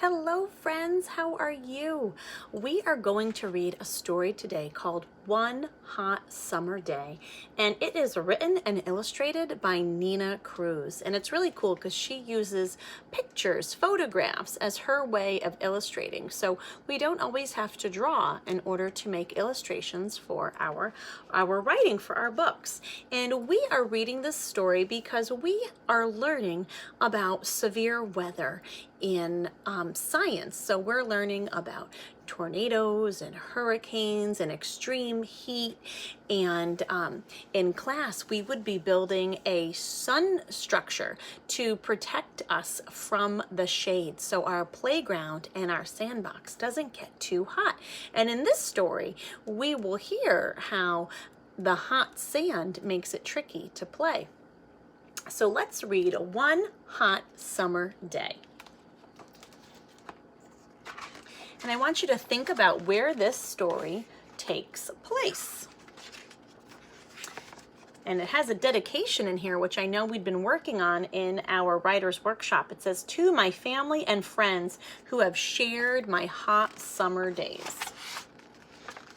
Hello friends, how are you? We are going to read a story today called One Hot Summer Day, and it is written and illustrated by Nina Cruz. And it's really cool because she uses pictures, photographs as her way of illustrating. So we don't always have to draw in order to make illustrations for our writing for our books. And we are reading this story because we are learning about severe weather in science. So we're learning about tornadoes and hurricanes and extreme heat. And in class, we would be building a sun structure to protect us from the shade, so our playground and our sandbox doesn't get too hot. And in this story, we will hear how the hot sand makes it tricky to play. So let's read One Hot Summer Day. And I want you to think about where this story takes place. And it has a dedication in here, which I know we've been working on in our writer's workshop. It says, "To my family and friends who have shared my hot summer days."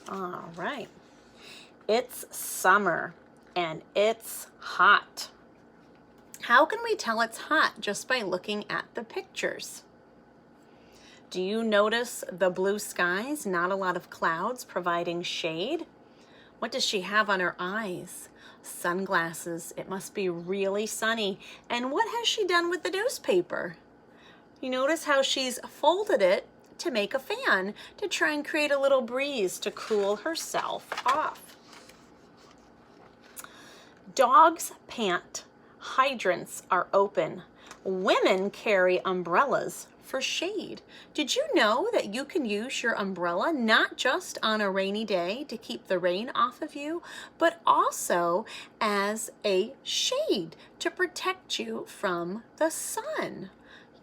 All right. It's summer and it's hot. How can we tell it's hot just by looking at the pictures? Do you notice the blue skies? Not a lot of clouds providing shade. What does she have on her eyes? Sunglasses. It must be really sunny. And what has she done with the newspaper? You notice how she's folded it to make a fan to try and create a little breeze to cool herself off. Dogs pant. Hydrants are open. Women carry umbrellas for shade. Did you know that you can use your umbrella not just on a rainy day to keep the rain off of you, but also as a shade to protect you from the sun?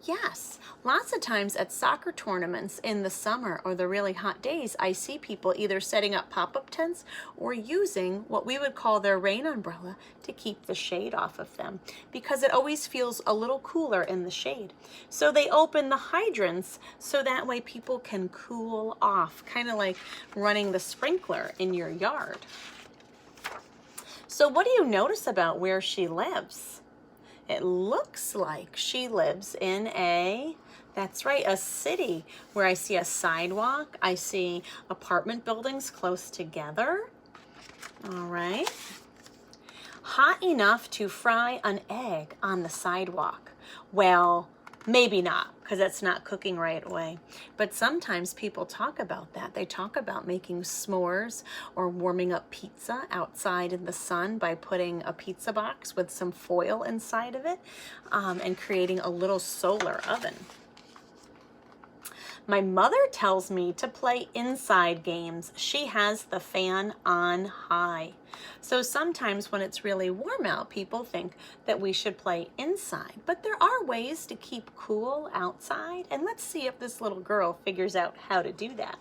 Yes, lots of times at soccer tournaments in the summer or the really hot days, I see people either setting up pop-up tents or using what we would call their rain umbrella to keep the shade off of them, because it always feels a little cooler in the shade. So they open the hydrants so that way people can cool off, kind of like running the sprinkler in your yard. So what do you notice about where she lives? It looks like she lives in that's right, a city where I see a sidewalk. I see apartment buildings close together. All right. Hot enough to fry an egg on the sidewalk. Well, maybe not, because it's not cooking right away. But sometimes people talk about that. They talk about making s'mores or warming up pizza outside in the sun by putting a pizza box with some foil inside of it and creating a little solar oven. My mother tells me to play inside games. She has the fan on high. So sometimes when it's really warm out, people think that we should play inside. But there are ways to keep cool outside. And let's see if this little girl figures out how to do that.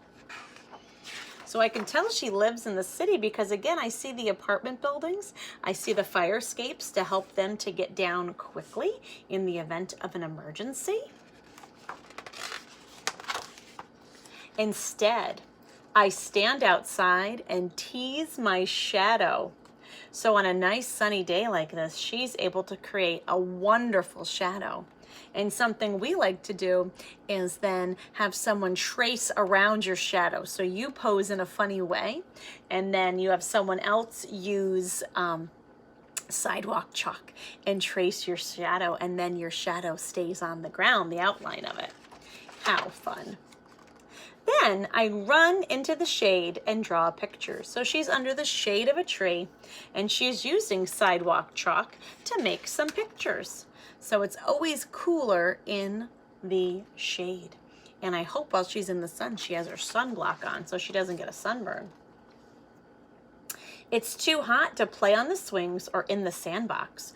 So I can tell she lives in the city because, again, I see the apartment buildings. I see the fire escapes to help them to get down quickly in the event of an emergency. Instead, I stand outside and tease my shadow. So on a nice sunny day like this, she's able to create a wonderful shadow. And something we like to do is then have someone trace around your shadow. So you pose in a funny way, and then you have someone else use sidewalk chalk and trace your shadow, and then your shadow stays on the ground, the outline of it. How fun. Then I run into the shade and draw a picture. So she's under the shade of a tree and she's using sidewalk chalk to make some pictures. So it's always cooler in the shade. And I hope while she's in the sun, she has her sunblock on so she doesn't get a sunburn. It's too hot to play on the swings or in the sandbox.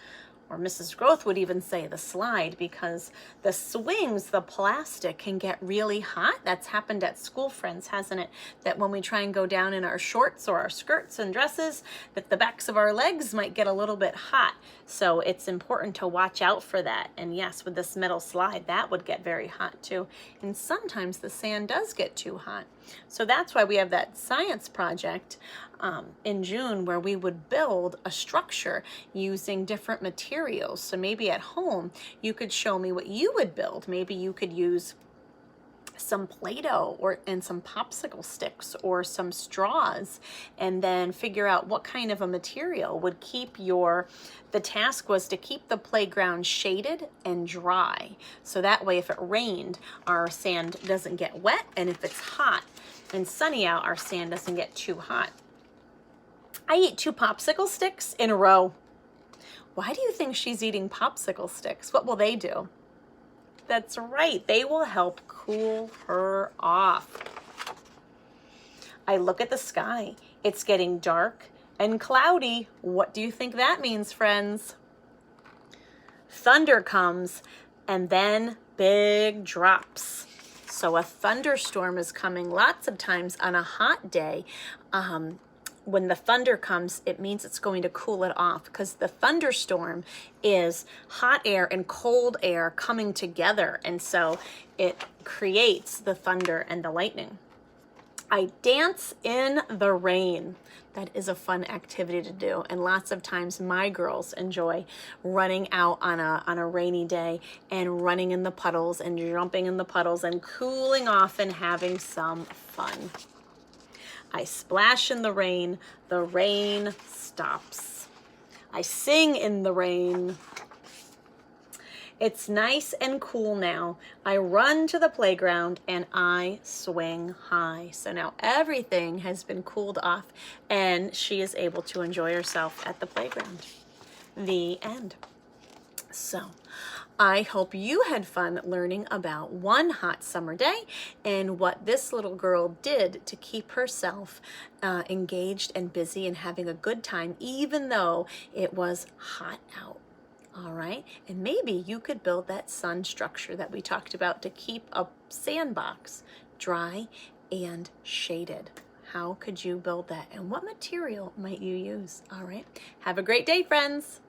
or Mrs. Growth would even say the slide, because the swings, the plastic can get really hot. That's happened at school, friends, hasn't it? That when we try and go down in our shorts or our skirts and dresses, that the backs of our legs might get a little bit hot. So it's important to watch out for that. And yes, with this metal slide, that would get very hot too. And sometimes the sand does get too hot. So that's why we have that science project in June, where we would build a structure using different materials. So maybe at home, you could show me what you would build. Maybe you could use some Play-Doh and some popsicle sticks or some straws, and then figure out what kind of a material would keep the task was to keep the playground shaded and dry. So that way, if it rained, our sand doesn't get wet, and if it's hot and sunny out, our sand doesn't get too hot. I eat 2 popsicle sticks in a row. Why do you think she's eating popsicle sticks? What will they do? That's right, they will help cool her off. I look at the sky. It's getting dark and cloudy. What do you think that means, friends? Thunder comes, and then big drops. So a thunderstorm is coming lots of times on a hot day. When the thunder comes, it means it's going to cool it off, because the thunderstorm is hot air and cold air coming together. And so it creates the thunder and the lightning. I dance in the rain. That is a fun activity to do. And lots of times my girls enjoy running out on a rainy day and running in the puddles and jumping in the puddles and cooling off and having some fun. I splash in the rain stops. I sing in the rain. It's nice and cool now. I run to the playground and I swing high. So now everything has been cooled off and she is able to enjoy herself at the playground. The end. So I hope you had fun learning about one hot summer day and what this little girl did to keep herself engaged and busy and having a good time, even though it was hot out. All right, and maybe you could build that sun structure that we talked about to keep a sandbox dry and shaded. How could you build that, and what material might you use? All right, have a great day, friends.